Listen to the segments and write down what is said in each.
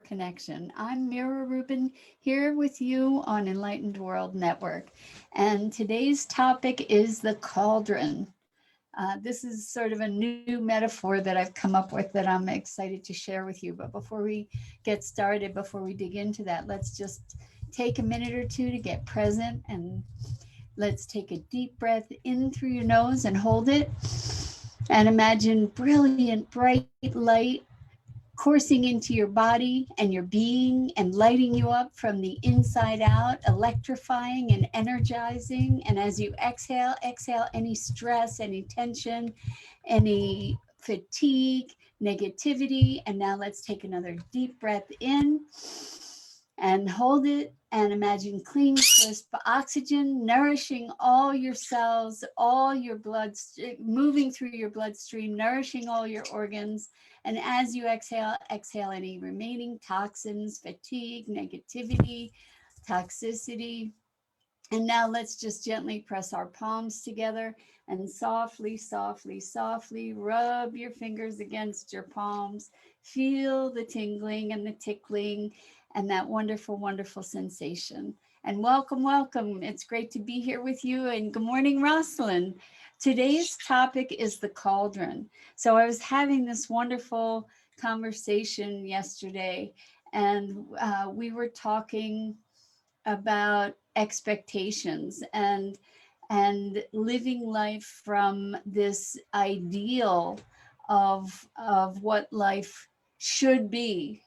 connection. I'm Mira Rubin here with you on Enlightened World Network. And today's topic is the cauldron. This is sort of a new metaphor that I've come up with that I'm excited to share with you. But before we get started, before we dig into that, let's just take a minute or two to get present, and let's take a deep breath in through your nose and hold it. And imagine brilliant, bright light coursing into your body and your being and lighting you up from the inside out, electrifying and energizing. And as you exhale, exhale any stress, any tension, any fatigue, negativity. And now let's take another deep breath in and hold it, and imagine clean, crisp oxygen nourishing all your cells, all your blood, moving through your bloodstream, nourishing all your organs. And as you exhale, exhale any remaining toxins, fatigue, negativity, toxicity. And now let's just gently press our palms together and softly, softly, softly rub your fingers against your palms. Feel the tingling and the tickling and that wonderful, wonderful sensation. And welcome, welcome. It's great to be here with you. And good morning, Rosalind. Today's topic is the cauldron. So I was having this wonderful conversation yesterday, and we were talking about expectations and living life from this ideal of what life should be,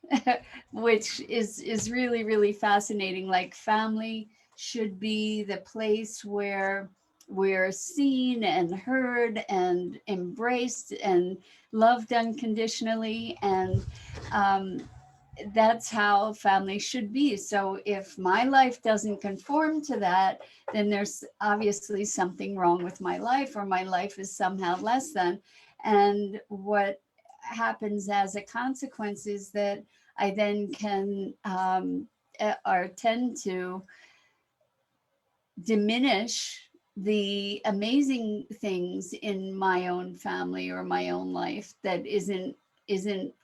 which is really, really fascinating. Like, family should be the place where we're seen and heard and embraced and loved unconditionally, and um, that's how family should be. So if my life doesn't conform to that, then there's obviously something wrong with my life, or my life is somehow less than. And what happens as a consequence is that I then can or tend to diminish the amazing things in my own family or my own life that isn't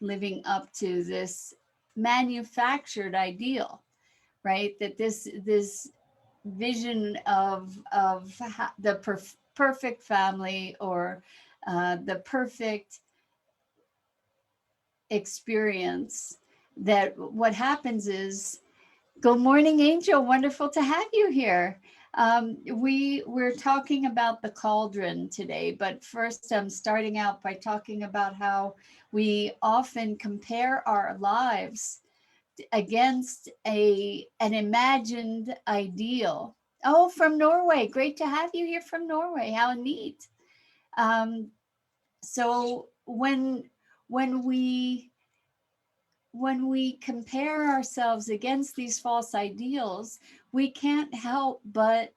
living up to this manufactured ideal, right? That this vision of the perfect family, or the perfect experience. That what happens is, good morning, Angel. Wonderful to have you here. We're talking about the cauldron today, but first I'm starting out by talking about how we often compare our lives against an imagined ideal. Oh, from Norway. Great to have you here from Norway. How neat. Um, so when we when we compare ourselves against these false ideals, we can't help but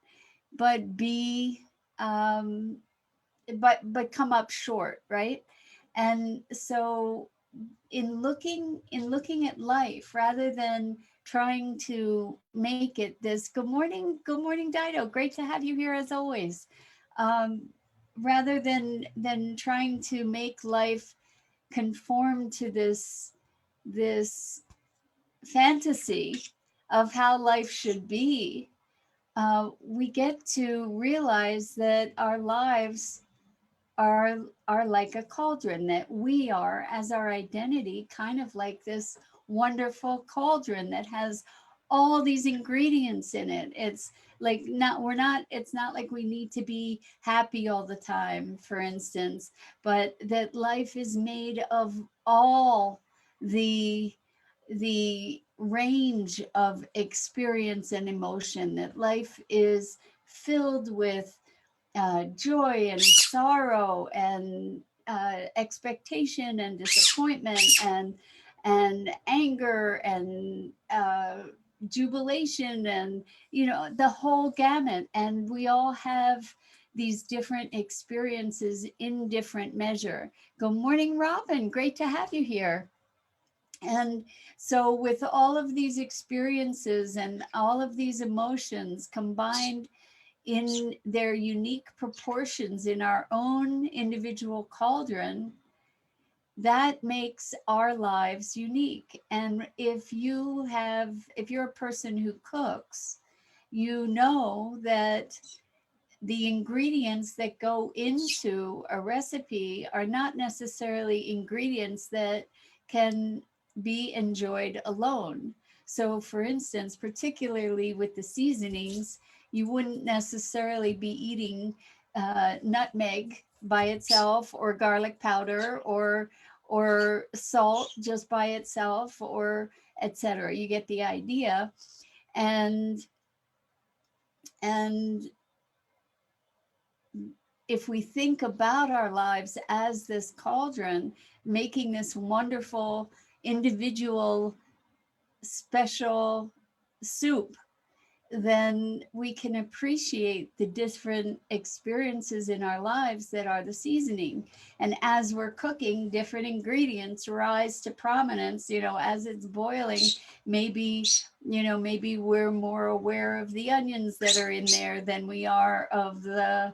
be um, but come up short, right? And so in looking at life, rather than trying to make it this, good morning, Dido, great to have you here as always. um, Rather than trying to make life conform to this fantasy of how life should be, we get to realize that our lives are are like a cauldron, that we are, as our identity, kind of like this wonderful cauldron that has all these ingredients in it. It's like, not we're not it's not like we need to be happy all the time, for instance, but that life is made of all the range of experience and emotion, that life is filled with joy and sorrow and expectation and disappointment and anger and jubilation, and the whole gamut. And we all have these different experiences in different measure. Good morning, Robin. Great to have you here. And so, with all of these experiences and all of these emotions combined in their unique proportions in our own individual cauldron, that makes our lives unique. And if you're a person who cooks, you know that the ingredients that go into a recipe are not necessarily ingredients that can be enjoyed alone. So, for instance, particularly with the seasonings, you wouldn't necessarily be eating nutmeg by itself, or garlic powder, or salt just by itself, or etc. You get the idea. And and if we think about our lives as this cauldron, making this wonderful individual special soup, then we can appreciate the different experiences in our lives that are the seasoning. And as we're cooking, different ingredients rise to prominence, as it's boiling. Maybe, maybe we're more aware of the onions that are in there than we are of the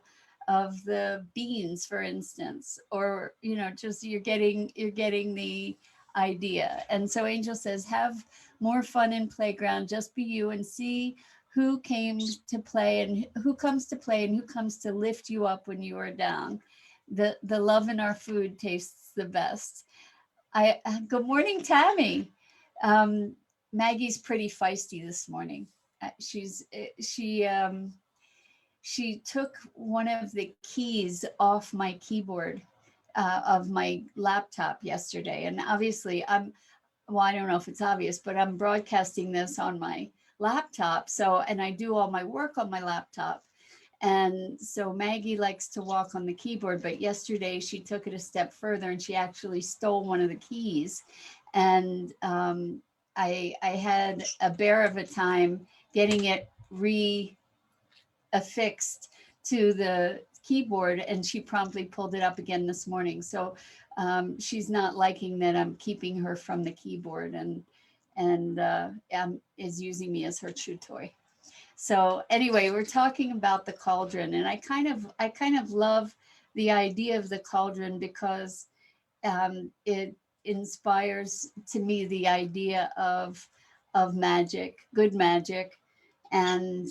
beans, for instance, or just you're getting the idea. And so Angel says, have more fun in playground, just be you, and see who came to play and who comes to play and who comes to lift you up when you are down. The love in our food tastes the best. Good morning, Tammy. um, Maggie's pretty feisty this morning. She took one of the keys off my keyboard of my laptop yesterday, and obviously well, I don't know if it's obvious, but I'm broadcasting this on my laptop. So, and I do all my work on my laptop. And so Maggie likes to walk on the keyboard, but yesterday she took it a step further and she actually stole one of the keys. And I had a bear of a time getting it affixed to the keyboard, and she promptly pulled it up again this morning. So she's not liking that I'm keeping her from the keyboard, and is using me as her chew toy. So anyway, we're talking about the cauldron, and I kind of love the idea of the cauldron because it inspires to me the idea of magic, good magic, and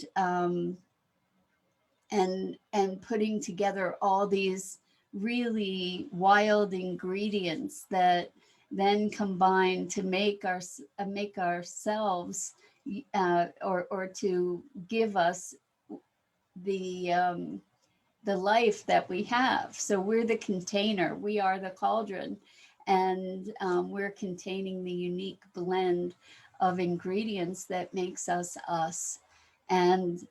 and putting together all these really wild ingredients that then combine to make ourselves, or to give us the the life that we have. So we're the container, we are the cauldron, and we're containing the unique blend of ingredients that makes us us. And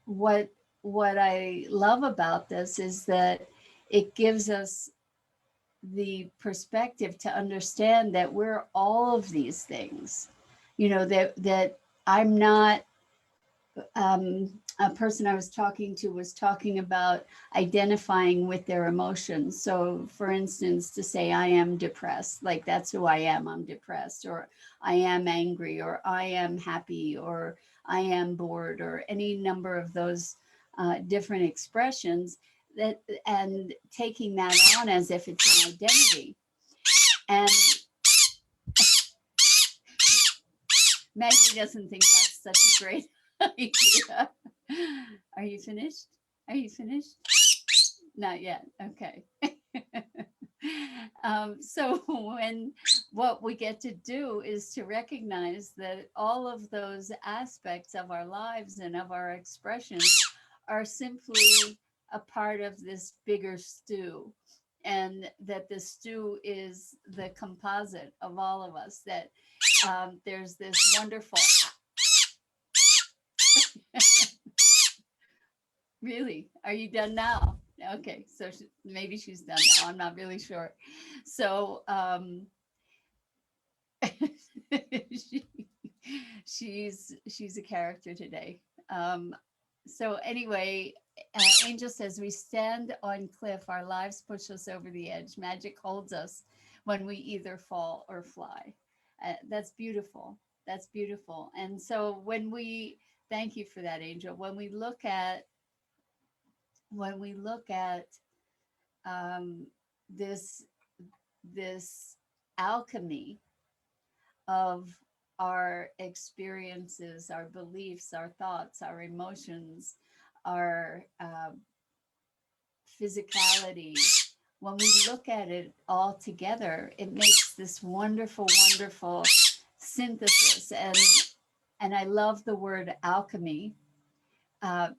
what what I love about this is that it gives us the perspective to understand that we're all of these things. That I'm not, a person I was talking to was talking about identifying with their emotions. So, for instance, to say, I am depressed, like that's who I am, I'm depressed, or I am angry, or I am happy, or I am bored, or any number of those different expressions, and taking that on as if it's an identity. And Maggie doesn't think that's such a great idea. Are you finished? Are you finished? Not yet. Okay. So when what we get to do is to recognize that all of those aspects of our lives and of our expressions are simply a part of this bigger stew, and that the stew is the composite of all of us, that there's this wonderful really, are you done now? Okay, so maybe she's done now, I'm not really sure. So she, she's a character today. So anyway, Angel says, we stand on cliff, our lives push us over the edge, magic holds us when we either fall or fly. That's beautiful. That's beautiful. And so when we, thank you for that, Angel. When we look at um, this this alchemy of our experiences, our beliefs, our thoughts, our emotions, our physicality. When we look at it all together, it makes this wonderful, wonderful synthesis. And I love the word alchemy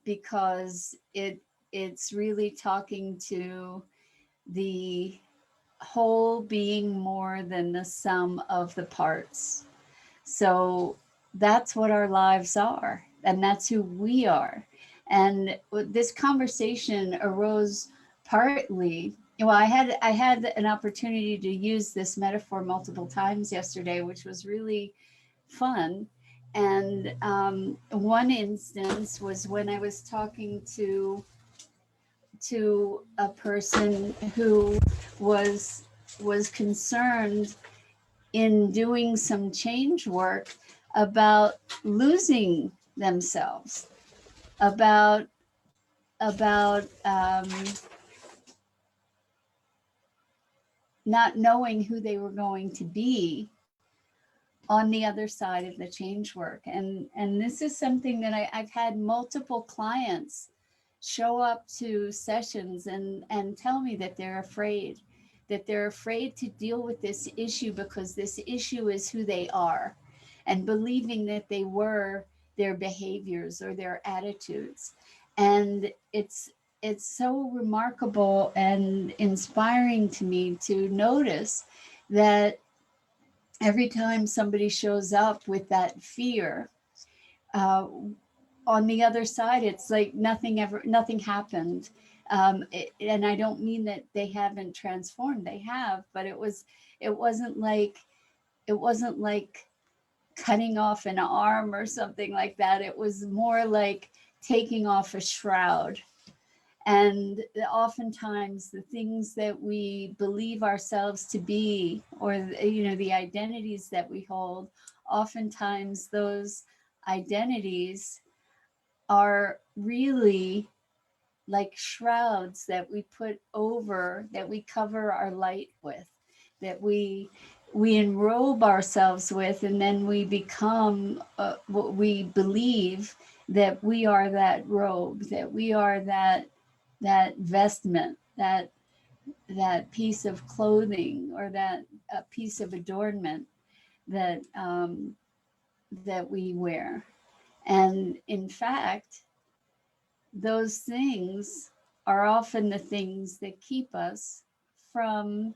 because it's really talking to the whole being more than the sum of the parts. So that's what our lives are, and that's who we are. And this conversation arose partly. Well, I had an opportunity to use this metaphor multiple times yesterday, which was really fun. And one instance was when I was talking to a person who was was concerned in doing some change work about losing themselves, about about not knowing who they were going to be on the other side of the change work. And this is something that I've had multiple clients show up to sessions and tell me that they're afraid to deal with this issue because this issue is who they are, and believing that they were their behaviors or their attitudes. And it's so remarkable and inspiring to me to notice that every time somebody shows up with that fear, uh, on the other side, it's like nothing happened. And I don't mean that they haven't transformed; they have, but it wasn't like it wasn't like cutting off an arm or something like that. It was more like taking off a shroud. And oftentimes the things that we believe ourselves to be, or the identities that we hold, oftentimes those identities are really like shrouds that we put over, that we cover our light with, that we enrobe ourselves with, and then we become what we believe, that we are that robe, that we are that vestment, that piece of clothing, or that piece of adornment that we wear. And in fact, those things are often the things that keep us from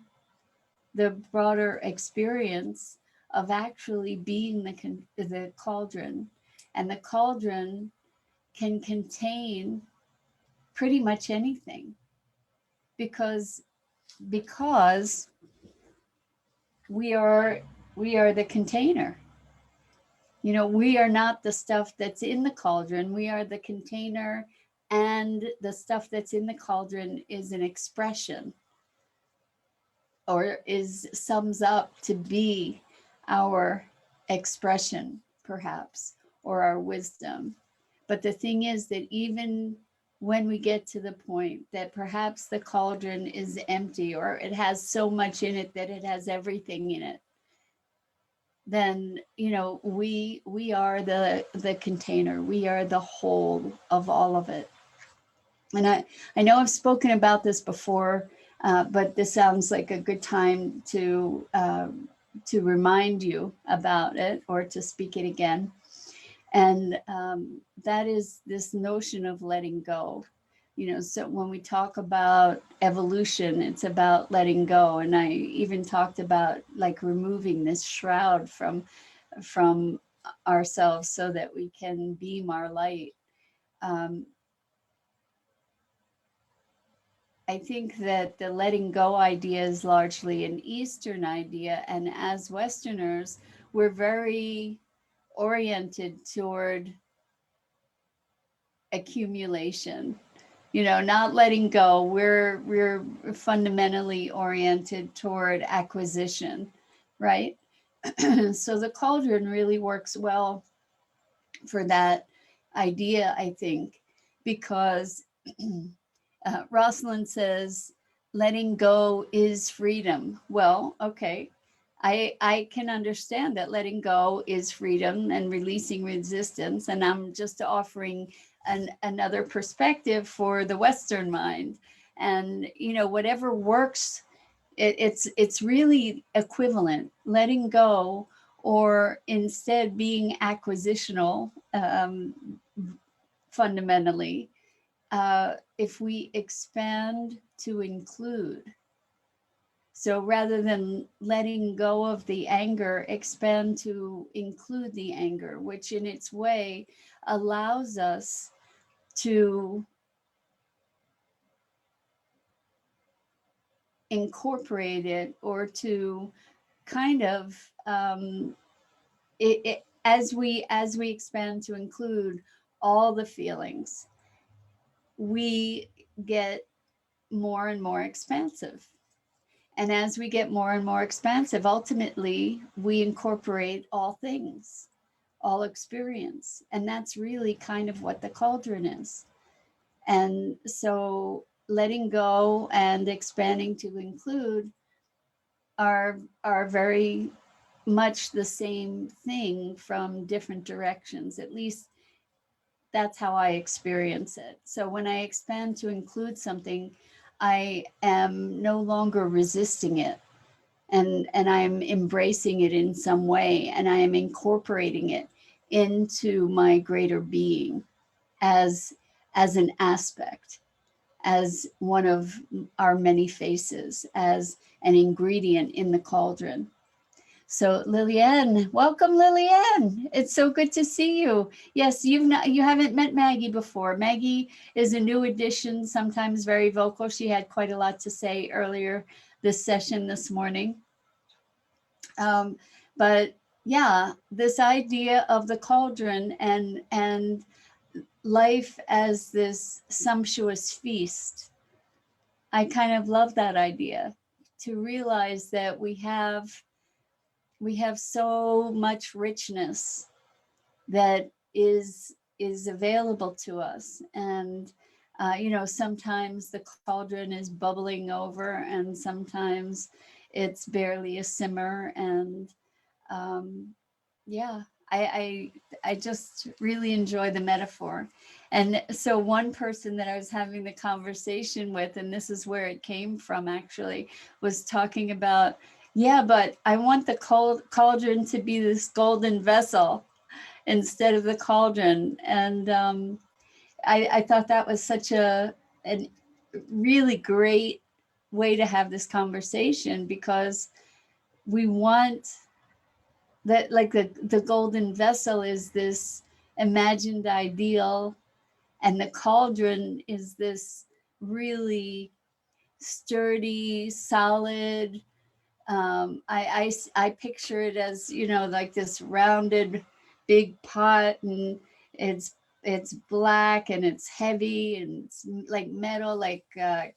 the broader experience of actually being the cauldron. And the cauldron can contain pretty much anything, because because we are we are the container. We are not the stuff that's in the cauldron. We are the container, and the stuff that's in the cauldron is an expression, or is sums up to be our expression, perhaps, or our wisdom. But the thing is that even when we get to the point that perhaps the cauldron is empty, or it has so much in it that it has everything in it, then we are the container. We are the whole of all of it. And I know I've spoken about this before, but this sounds like a good time to remind you about it, or to speak it again. And that is this notion of letting go. So when we talk about evolution, it's about letting go. And I even talked about like removing this shroud from ourselves so that we can beam our light. Um, I think that the letting go idea is largely an Eastern idea. And as Westerners, we're very oriented toward accumulation, not letting go. We're fundamentally oriented toward acquisition, right? So the cauldron really works well for that idea, I think, because Rosalind says, letting go is freedom. Well, okay. I can understand that letting go is freedom and releasing resistance. And I'm just offering another perspective for the Western mind. And, you know, whatever works, it's really equivalent. Letting go, or instead being acquisitional, fundamentally, if we expand to include. So rather than letting go of the anger, expand to include the anger, which in its way allows us to incorporate it, or to kind of as we expand to include all the feelings, we get more and more expansive. And as we get more and more expansive, ultimately, we incorporate all things, all experience. And that's really kind of what the cauldron is. And so letting go and expanding to include are very much the same thing from different directions. At least that's how I experience it. So when I expand to include something, I am no longer resisting it, and I'm embracing it in some way, and I am incorporating it into my greater being as an aspect, as one of our many faces, as an ingredient in the cauldron. So Liliane, welcome Liliane. It's so good to see you. Yes, you haven't met Maggie before. Maggie is a new addition, sometimes very vocal. She had quite a lot to say earlier this session this morning. But yeah, this idea of the cauldron and life as this sumptuous feast. I kind of love that idea, to realize that we have so much richness that is available to us. And you know, sometimes the cauldron is bubbling over, and sometimes it's barely a simmer. And yeah, I just really enjoy the metaphor. And so one person that I was having the conversation with, and this is where it came from actually, was talking about, yeah, but I want the cauldron to be this golden vessel instead of the cauldron. And I thought that was such a really great way to have this conversation, because we want that, like the golden vessel is this imagined ideal, and the cauldron is this really sturdy, solid. I picture it as, you know, like this rounded big pot, and it's black, and it's heavy, and it's like metal, like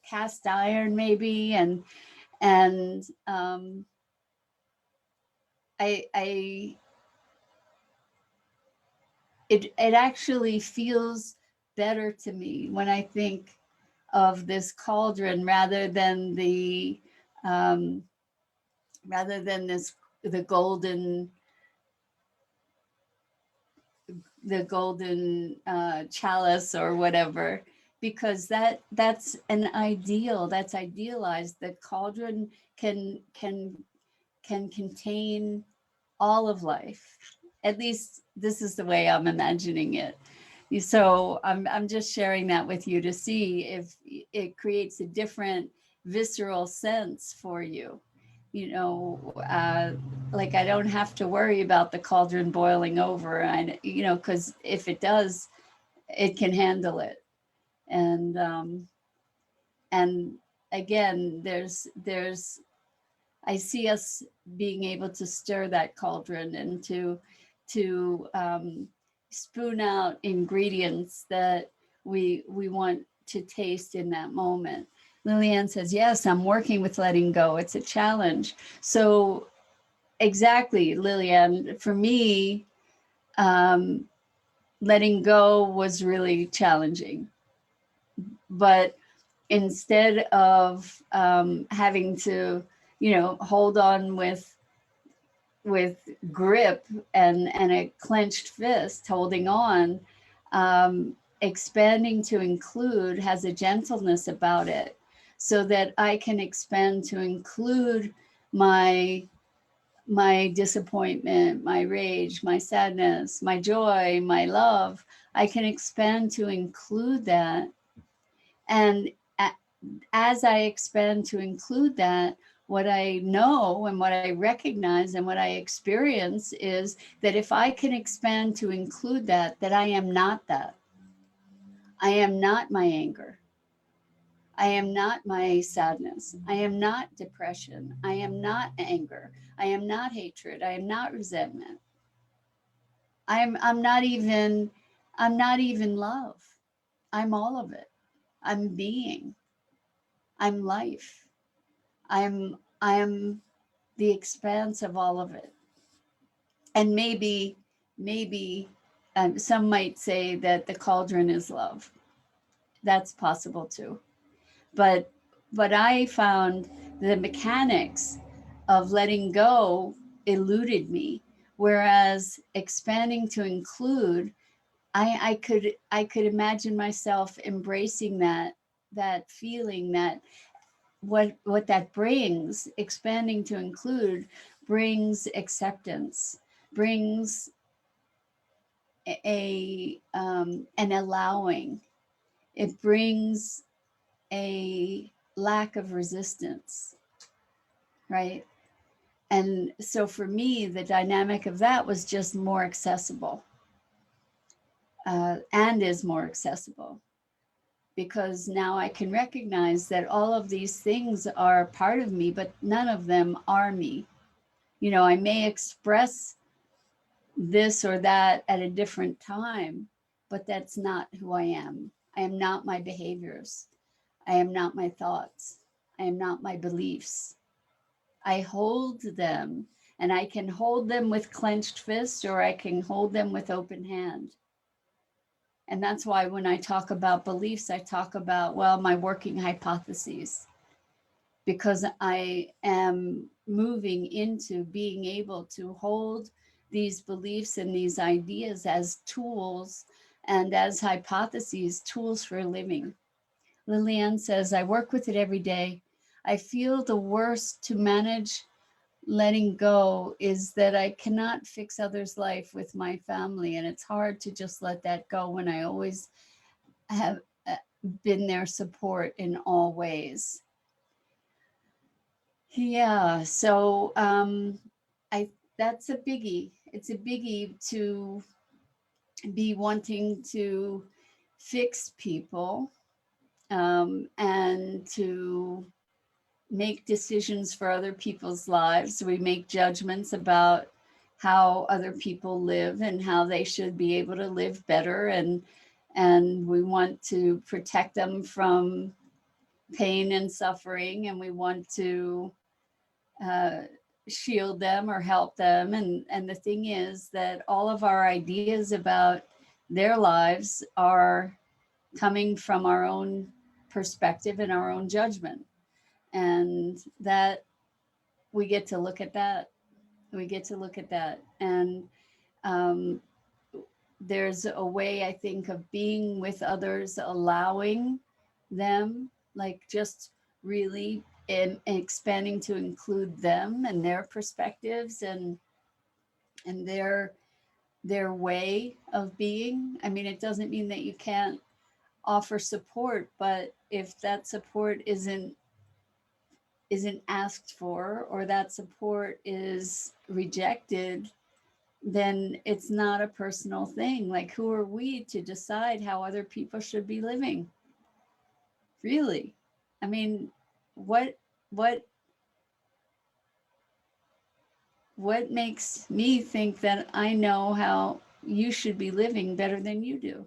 cast iron maybe. And I it actually feels better to me when I think of this cauldron, rather than um, this the golden chalice or whatever, because that's an ideal, that's idealized. The cauldron can contain all of life. At least this is the way I'm imagining it. So I'm just sharing that with you to see if it creates a different visceral sense for you. You know, like I don't have to worry about the cauldron boiling over. You know, because if it does, it can handle it. And again, there's I see us being able to stir that cauldron, and to spoon out ingredients that we want to taste in that moment. Liliane says, yes, I'm working with letting go. It's a challenge. So exactly, Liliane, for me, letting go was really challenging. But instead of having to, hold on with grip and a clenched fist holding on, expanding to include has a gentleness about it, so that I can expand to include my disappointment, my rage, my sadness, my joy, my love. I can expand to include that. And as I expand to include that, what I know and what I recognize and what I experience is that if I can expand to include that I am not that. I am not my anger. I am not my sadness. I am not depression. I am not anger. I am not hatred. I am not resentment. I'm not even love. I'm all of it. I'm being. I'm life. I'm the expanse of all of it. And maybe some might say that the cauldron is love. That's possible too. But I found the mechanics of letting go eluded me, whereas expanding to include, I could imagine myself embracing that feeling, that what that brings. Expanding to include brings acceptance, brings an allowing. It brings a lack of resistance, right? And so for me, the dynamic of that was just more accessible, and is more accessible, because now I can recognize that all of these things are part of me, but none of them are me. I may express this or that at a different time, but that's not who I am. I am not my behaviors. I am not my thoughts. I am not my beliefs. I hold them, and I can hold them with clenched fist, or I can hold them with open hand. And that's why when I talk about beliefs, I talk about, well, my working hypotheses, because I am moving into being able to hold these beliefs and these ideas as tools and as hypotheses, tools for living. Lillian says, I work with it every day. I feel the worst to manage letting go is that I cannot fix others' life with my family. And it's hard to just let that go when I always have been their support in all ways. Yeah, so I that's a biggie. It's a biggie to be wanting to fix people, and to make decisions for other people's lives. We make judgments about how other people live and how they should be able to live better, and we want to protect them from pain and suffering, and we want to uh, shield them or help them. And the thing is that all of our ideas about their lives are coming from our own perspective and our own judgment. And that we get to look at that. We get to look at that. And um, there's a way, I think, of being with others, allowing them, like just really expanding to include them and their perspectives and their way of being. I mean, it doesn't mean that you can't offer support, but if that support isn't asked for, or that support is rejected, then it's not a personal thing. Like, who are we to decide how other people should be living? Really? I mean, what what what makes me think that I know how you should be living better than you do?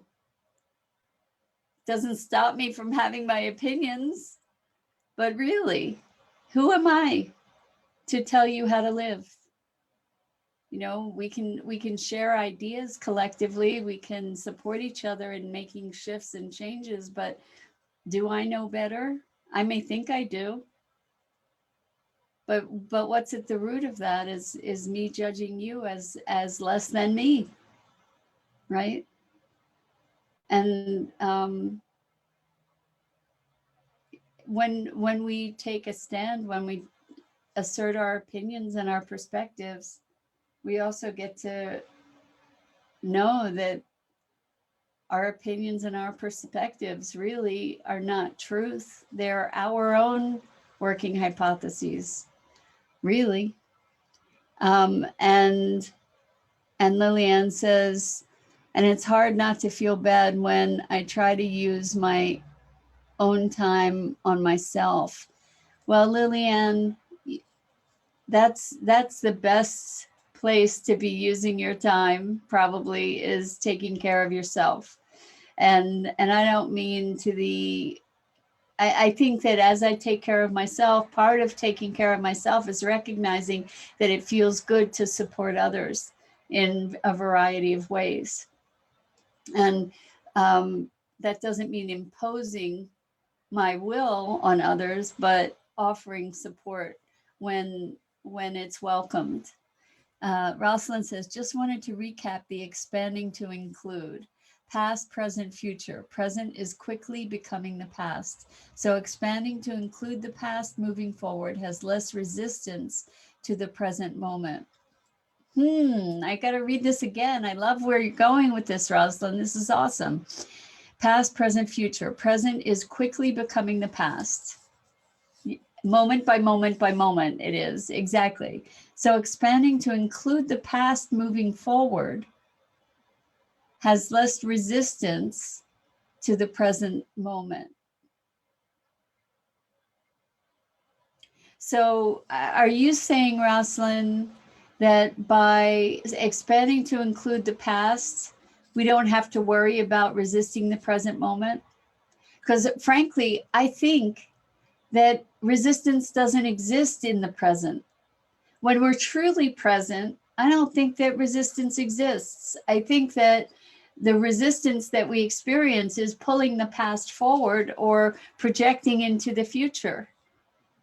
Doesn't stop me from having my opinions, but really, who am I to tell you how to live? We can share ideas collectively, we can support each other in making shifts and changes, but Do I know better? I may think I do, but what's at the root of that is me judging you as less than me, right? And when we take a stand, when we assert our opinions and our perspectives, we also get to know that our opinions and our perspectives really are not truth. They're our own working hypotheses, really. And Lillian says, and it's hard not to feel bad when I try to use my own time on myself. Well, Lillian, that's the best place to be using your time, probably, is taking care of yourself. And I don't mean to the I think that as I take care of myself, part of taking care of myself is recognizing that it feels good to support others in a variety of ways. And that doesn't mean imposing my will on others, but offering support when it's welcomed. Rosalind says, just wanted to recap the expanding to include. Past, present, future. Present is quickly becoming the past. So expanding to include the past moving forward has less resistance to the present moment. I got to read this again. I love where you're going with this, Rosalind. This is awesome. Past, present, future. Present is quickly becoming the past. Moment by moment by moment, it is, exactly. So expanding to include the past moving forward has less resistance to the present moment. So are you saying, Rosalind, that by expanding to include the past, we don't have to worry about resisting the present moment? Because frankly, I think that resistance doesn't exist in the present. When we're truly present, I don't think that resistance exists. I think that the resistance that we experience is pulling the past forward or projecting into the future.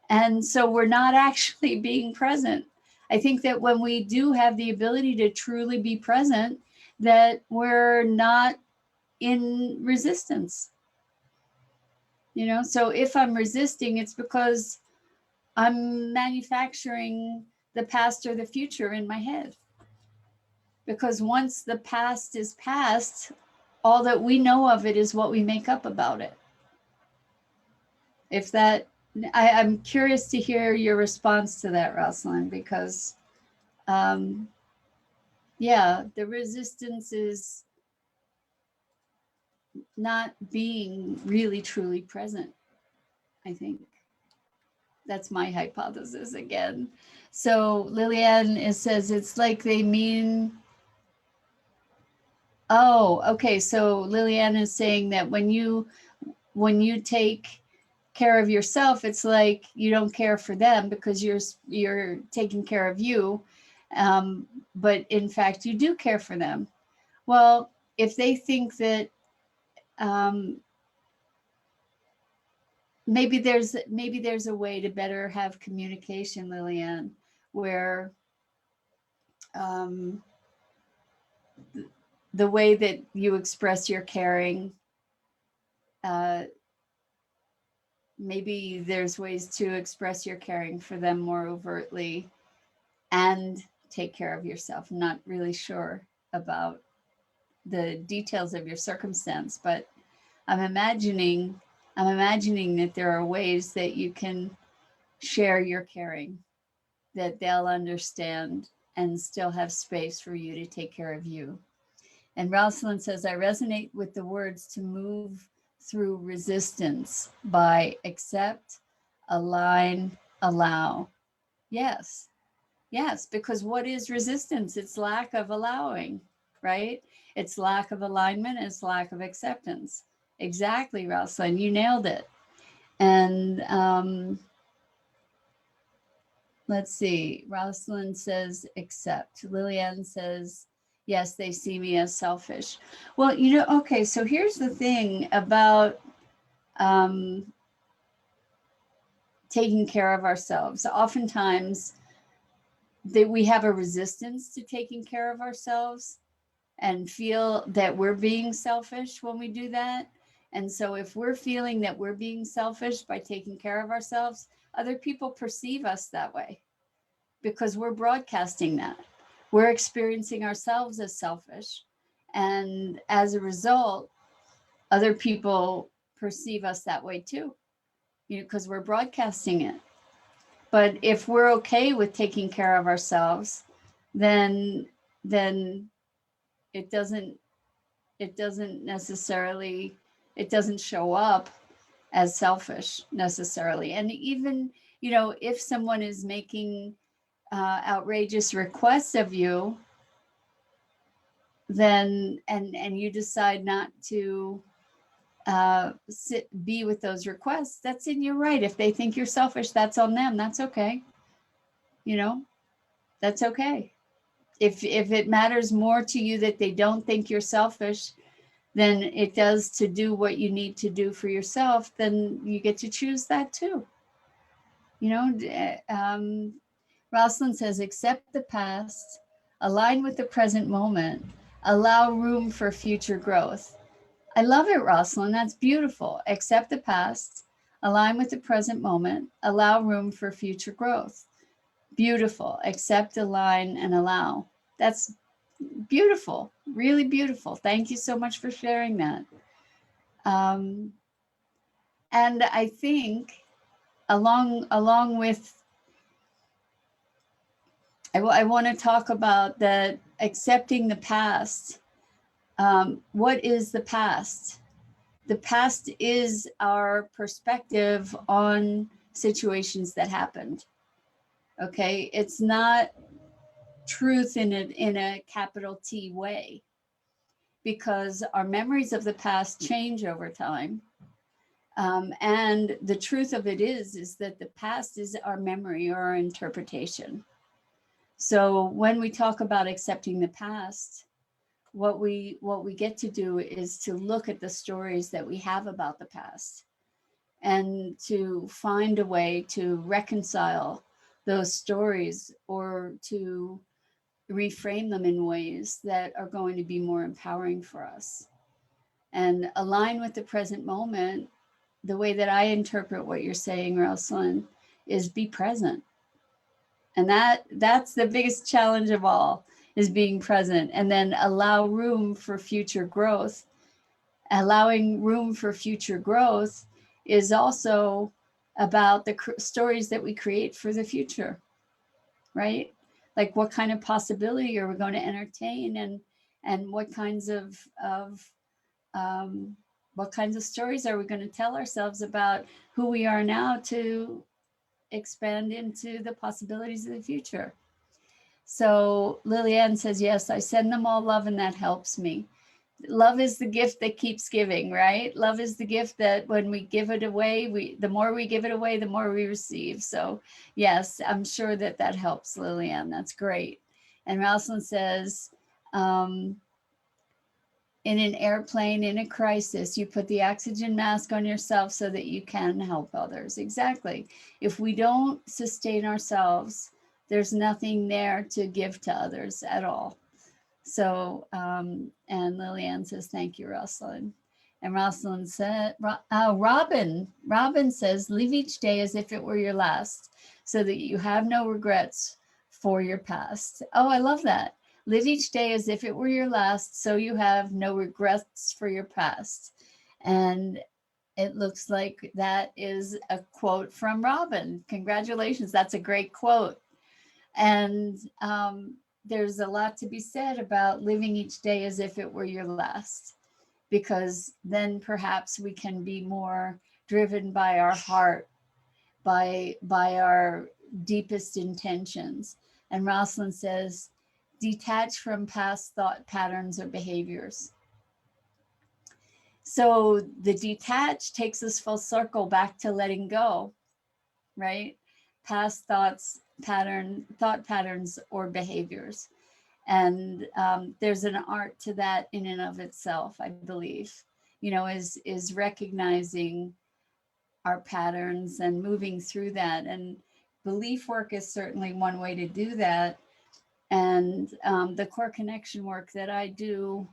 And so we're not actually being present. I think that when we do have the ability to truly be present, that we're not in resistance. You know, so if I'm resisting, it's because I'm manufacturing the past or the future in my head. Because once the past is past, all that we know of it is what we make up about it. If that, I'm curious to hear your response to that, Rosalind, because yeah, the resistance is not being really truly present, I think. That's my hypothesis again. So Lillian says it's like they mean, oh, okay. So Lillian is saying that when you take care of yourself, it's like you don't care for them because you're taking care of you. But in fact, you do care for them. Well, if they think that maybe there's a way to better have communication, Lillian, where the way that you express your caring, maybe there's ways to express your caring for them more overtly and take care of yourself. I'm not really sure about the details of your circumstance, but I'm imagining that there are ways that you can share your caring, that they'll understand and still have space for you to take care of you. And Rosalind says, I resonate with the words to move through resistance by accept, align, allow. Yes, yes, because what is resistance? It's lack of allowing, right? It's lack of alignment, it's lack of acceptance. Exactly, Rosalind, you nailed it. And let's see, Rosalind says accept. Lillian says, yes, they see me as selfish. Well, you know, okay, so here's the thing about taking care of ourselves. Oftentimes, that we have a resistance to taking care of ourselves and feel that we're being selfish when we do that. And so if we're feeling that we're being selfish by taking care of ourselves, other people perceive us that way because we're broadcasting that. We're experiencing ourselves as selfish. And as a result, other people perceive us that way too, because we're broadcasting it. But if we're okay with taking care of ourselves, then it doesn't necessarily, it doesn't show up as selfish necessarily. And even, if someone is making outrageous requests of you, then and you decide not to be with those requests, that's in your right. If they think you're selfish, that's on them. That's okay. That's okay. If it matters more to you that they don't think you're selfish than it does to do what you need to do for yourself, then you get to choose that too. Rosalind says, accept the past, align with the present moment, allow room for future growth. I love it, Rosalind. That's beautiful. Accept the past, align with the present moment, allow room for future growth. Beautiful. Accept, align, and allow. That's beautiful. Really beautiful. Thank you so much for sharing that. And I think along with, I want to talk about that accepting the past. What is the past? The past is our perspective on situations that happened. Okay, it's not truth in a capital T way, because our memories of the past change over time. And the truth of it is that the past is our memory or our interpretation. So when we talk about accepting the past, what we get to do is to look at the stories that we have about the past and to find a way to reconcile those stories or to reframe them in ways that are going to be more empowering for us and align with the present moment. The way that I interpret what you're saying, Rosalind, is be present. And that's the biggest challenge of all, is being present, and then allow room for future growth. Allowing room for future growth is also about the stories that we create for the future, right? Like what kind of possibility are we going to entertain, and what kinds of stories are we going to tell ourselves about who we are now to expand into the possibilities of the future. So Lillian says, yes, I send them all love and that helps me. Love is the gift that keeps giving, right? Love is the gift that when we give it away, the more we give it away, the more we receive. So yes, I'm sure that helps, Lillian. That's great. And Rosalind says, in an airplane, in a crisis, you put the oxygen mask on yourself so that you can help others. Exactly. If we don't sustain ourselves, there's nothing there to give to others at all. So, and Lillian says, thank you, Rosalind. And Rosalind said, Robin says, live each day as if it were your last, so that you have no regrets for your past. Oh, I love that. Live each day as if it were your last, so you have no regrets for your past. And it looks like that is a quote from Robin. Congratulations. That's a great quote. And there's a lot to be said about living each day as if it were your last, because then perhaps we can be more driven by our heart, by our deepest intentions. And Rosalind says, detach from past thought patterns or behaviors. So the detach takes us full circle back to letting go, right? Past thought patterns or behaviors. And there's an art to that in and of itself, I believe, is recognizing our patterns and moving through that. And belief work is certainly one way to do that. And the core connection work that I do,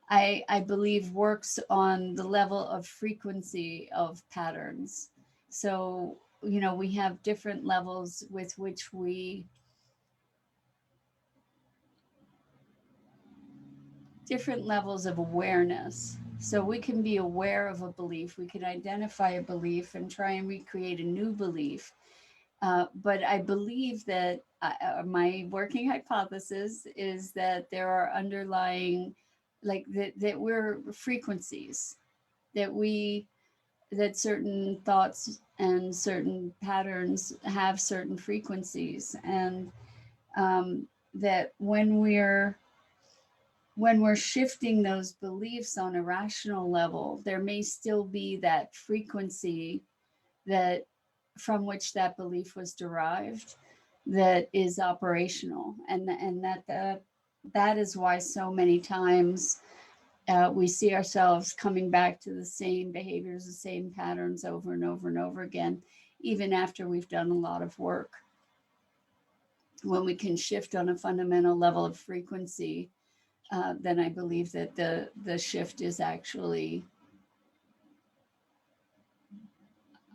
I believe works on the level of frequency of patterns. So, you know, we have different levels with which we, different levels of awareness. So we can be aware of a belief, we can identify a belief and try and recreate a new belief. But I believe that my working hypothesis is that there are underlying, like that we're frequencies, that we, that certain thoughts and certain patterns have certain frequencies, and that when we're shifting those beliefs on a rational level, there may still be that frequency that from which that belief was derived that is operational, and that is why so many times we see ourselves coming back to the same behaviors, the same patterns over and over and over again, even after we've done a lot of work. When we can shift on a fundamental level of frequency, then I believe that the shift is actually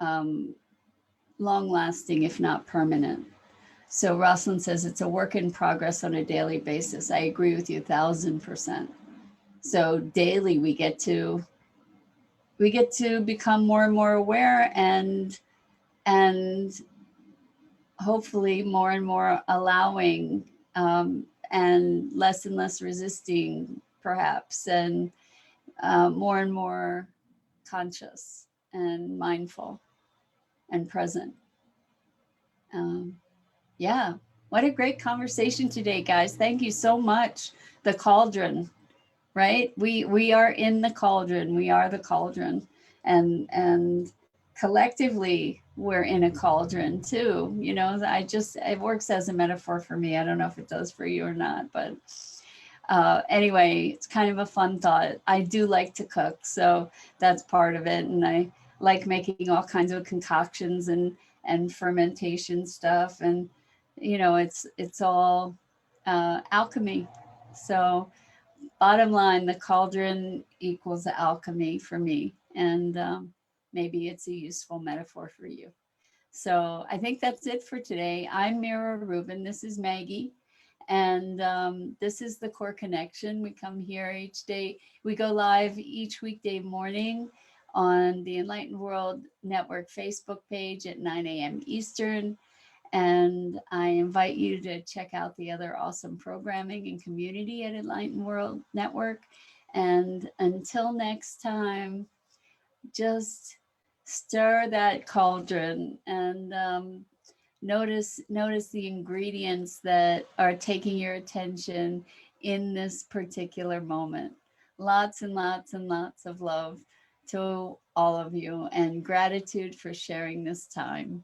long lasting, if not permanent. So Rosalind says it's a work in progress on a daily basis. I agree with you 1,000%. So daily we get to become more and more aware, and hopefully more and more allowing, and less resisting perhaps, and more and more conscious and mindful and present. Yeah, what a great conversation today, guys. Thank you so much. The cauldron, right? We are in the cauldron. We are the cauldron, and collectively we're in a cauldron too. You know, it works as a metaphor for me. I don't know if it does for you or not, but anyway, it's kind of a fun thought. I do like to cook, so that's part of it, and I like making all kinds of concoctions and fermentation stuff, and you know, it's all alchemy. So bottom line, the cauldron equals alchemy for me, and maybe it's a useful metaphor for you. So I think that's it for today. I'm Mira Rubin. This is Maggie. And this is the Core Connection. We come here each day. We go live each weekday morning on the Enlightened World Network Facebook page at 9 a.m. Eastern. And I invite you to check out the other awesome programming and community at Enlightened World Network. And until next time, just stir that cauldron and notice the ingredients that are taking your attention in this particular moment. Lots and lots and lots of love to all of you, and gratitude for sharing this time.